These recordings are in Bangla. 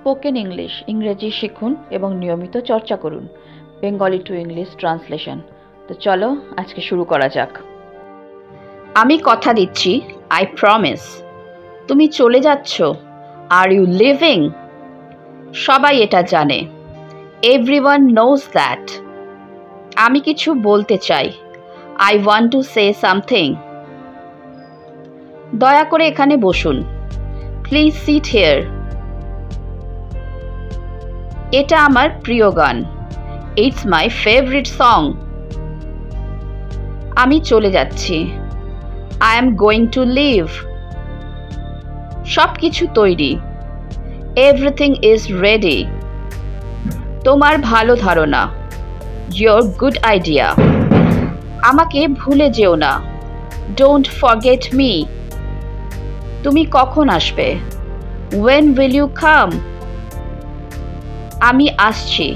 স্পোকেন ইংলিশ ইংরেজি শিখুন এবং নিয়মিত চর্চা করুন। Bengali to English translation. তো চলো আজকে শুরু করা যাক। আমি কথা দিচ্ছি, আই প্রমিস। তুমি চলে যাচ্ছ, আর ইউ লিভিং? সবাই এটা জানে, এভরিওয়ান নোজ দ্যাট। আমি কিছু বলতে চাই, I want to say something. দয়া করে এখানে বসুন, প্লিজ সিট হিয়ার। এটা আমার প্রিয় গান, ইটস মাই ফেভারিট সং। আমি চলে যাচ্ছি, I am going to leave. সব কিছু তৈরি, এভরিথিং ইজ রেডি। তোমার ভালো ধারণা, ইয়োর গুড আইডিয়া। আমাকে ভুলে যেও না, ডোন্ট ফরগেট মি। তুমি কখন আসবে, ওয়েন উইল ইউ কাম? আমি আসছি,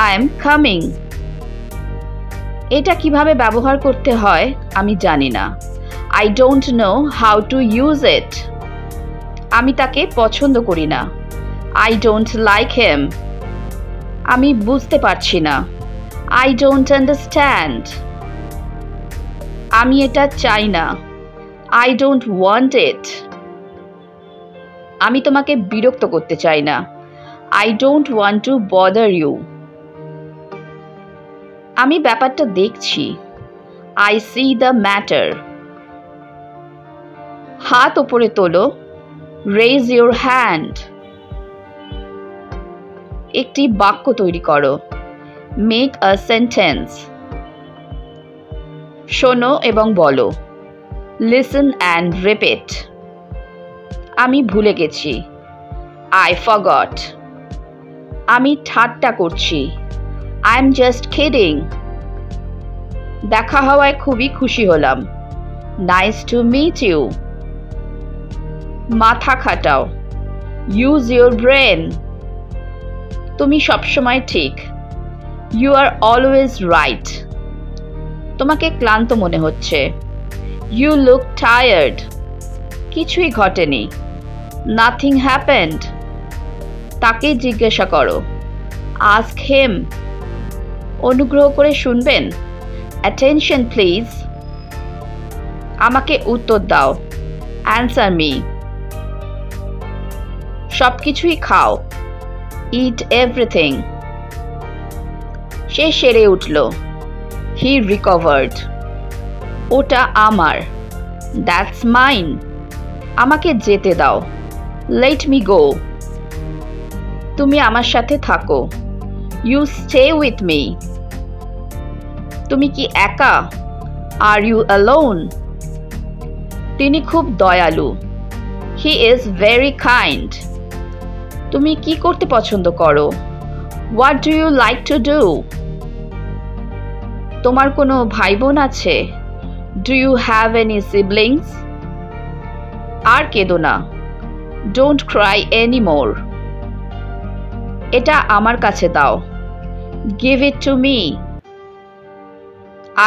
আই এম কামিং। এটা কিভাবে ব্যবহার করতে হয় আমি জানি না, I don't know how to use it. আমি তাকে পছন্দ করি না, আই ডোন্ট লাইক হিম। আমি বুঝতে পারছি না, আই ডোন্ট আন্ডারস্ট্যান্ড। আমি এটা চাই না, আই ডোন্ট ওয়ান্ট ইট। আমি তোমাকে বিরক্ত করতে চাই না, I don't want to bother you. আমি ব্যাপারটা দেখছি, আই সি দ্য ম্যাটার। হাত ওপরে তোলো, রেজ ইউর হ্যান্ড। একটি বাক্য তৈরি করো, মেক আ সেন্টেন্স। শোনো এবং বলো, লিসেন অ্যান্ড রিপিট। আমি ভুলে গেছি, আই ফরগট। আমি ঠাট্টা করছি, আই এম জাস্ট কিডিং। দেখা হওয়ায় খুবই খুশি হলাম, নাইস টু মিট ইউ। মাথা খাটাও, ইউজ ইউর ব্রেন। তুমি সবসময় ঠিক, ইউ আর অলওয়েজ রাইট। তোমাকে ক্লান্ত মনে হচ্ছে, ইউ লুক টায়ার্ড। কিছুই ঘটেনি, নাথিং হ্যাপেন্ড। তাকে জিজ্ঞাসা করো, আস্ক হিম। অনুগ্রহ করে শুনবেন, অ্যাটেনশন প্লিজ। আমাকে উত্তর দাও, অ্যান্সার মি। সব কিছুই খাও, ইট এভরিথিং। সে সেরে উঠল, হি রিকভার্ড। ওটা আমার, দ্যাটস মাইন। আমাকে যেতে দাও, লেট মি গো। তুমি আমার সাথে থাকো, ইউ স্টে উইথ মি। তুমি কি একা, আর ইউ অ্যালোন? তিনি খুব দয়ালু, হি ইজ ভেরি কাইন্ড। তুমি কি করতে পছন্দ করো, what do you like to do? তোমার কোনো ভাই বোন আছে, do you have any siblings? আর কেঁদো না, ডোন্ট ক্রাই এনি মোর। এটা আমার কাছে দাও, গিভ ইট টু মি।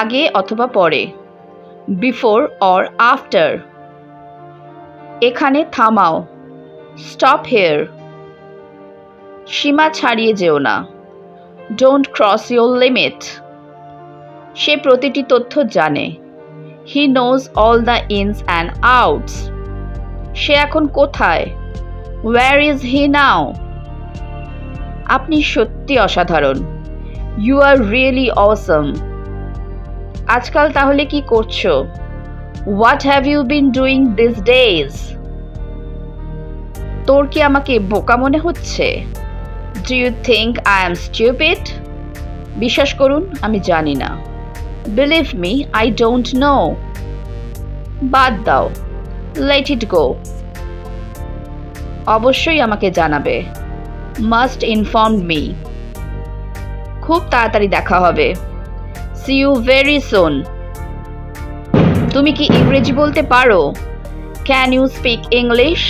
আগে অথবা পরে, বিফোর অর আফটার। এখানে থামাও, স্টপ হিয়ার। সীমা ছাড়িয়ে যেও না, ডোন্ট ক্রস ইউর লিমিট। সে প্রতিটি তথ্য জানে, he knows all the ins and outs. সে এখন কোথায়, ওয়্যার ইজ হি নাও? আপনি সত্যি অসাধারণ, ইউ আর রিয়েলি অসম। আজকাল তাহলে কি করছো, what have you been doing these days? তোর কি আমাকে বোকা মনে হচ্ছে, do you think I am stupid? বিশ্বাস করুন, আমি জানি না, believe me, I don't know. বাদ দাও, লেট ইট গো। অবশ্যই আমাকে জানাবে, মাস্ট ইনফর্ম মি। খুব তাড়াতাড়ি দেখা হবে, সি ইউ ভেরি সুন। তুমি কি ইংরেজি বলতে পারো, ক্যান ইউ স্পিক ইংলিশ?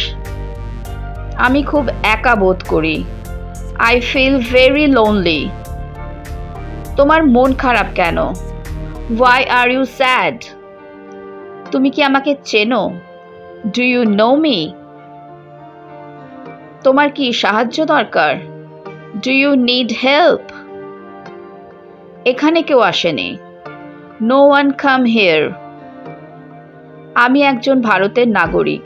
আমি খুব একা বোধ করি, আই ফিল ভেরি লোনলি। তোমার মন খারাপ কেন, হোয়াই আর ইউ স্যাড? তুমি কি আমাকে চেনো, ডু ইউ নো মি? তোমার কি সাহায্য দরকার? Do you need help? এখানে কেউ আসেনি। No one come here. আমি একজন ভারতের নাগরিক।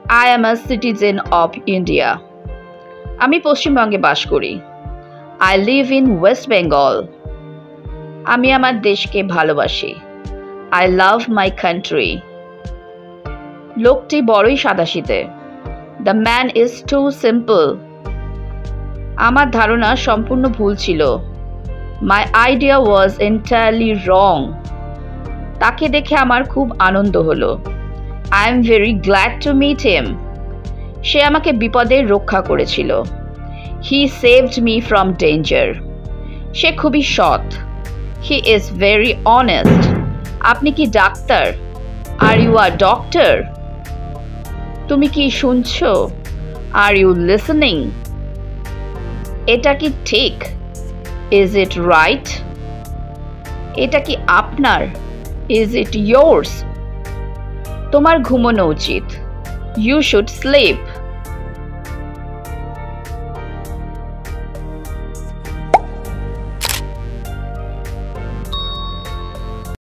I am a citizen of India. আমি পশ্চিমবঙ্গে বাস করি। I live in West Bengal. আমি আমার দেশকে ভালোবাসি। I love my country. লোকটি বড়ই সাদাসিধে। The man is too simple. আমার ধারণা সম্পূর্ণ ভুল ছিল। My idea was entirely wrong. তাকে দেখে আমার খুব আনন্দ হলো। I am very glad to meet him. সে আমাকে বিপদে রক্ষা করেছিল। He saved me from danger. সে খুবই সৎ। He is very honest. আপনি কি ডাক্তার? Are you are doctor? তুমি কি শুনছো? Are you listening? এটা কি ঠিক? Is it right? এটা কি আপনার? Is it yours? তোমার ঘুমানো উচিত। You should slip.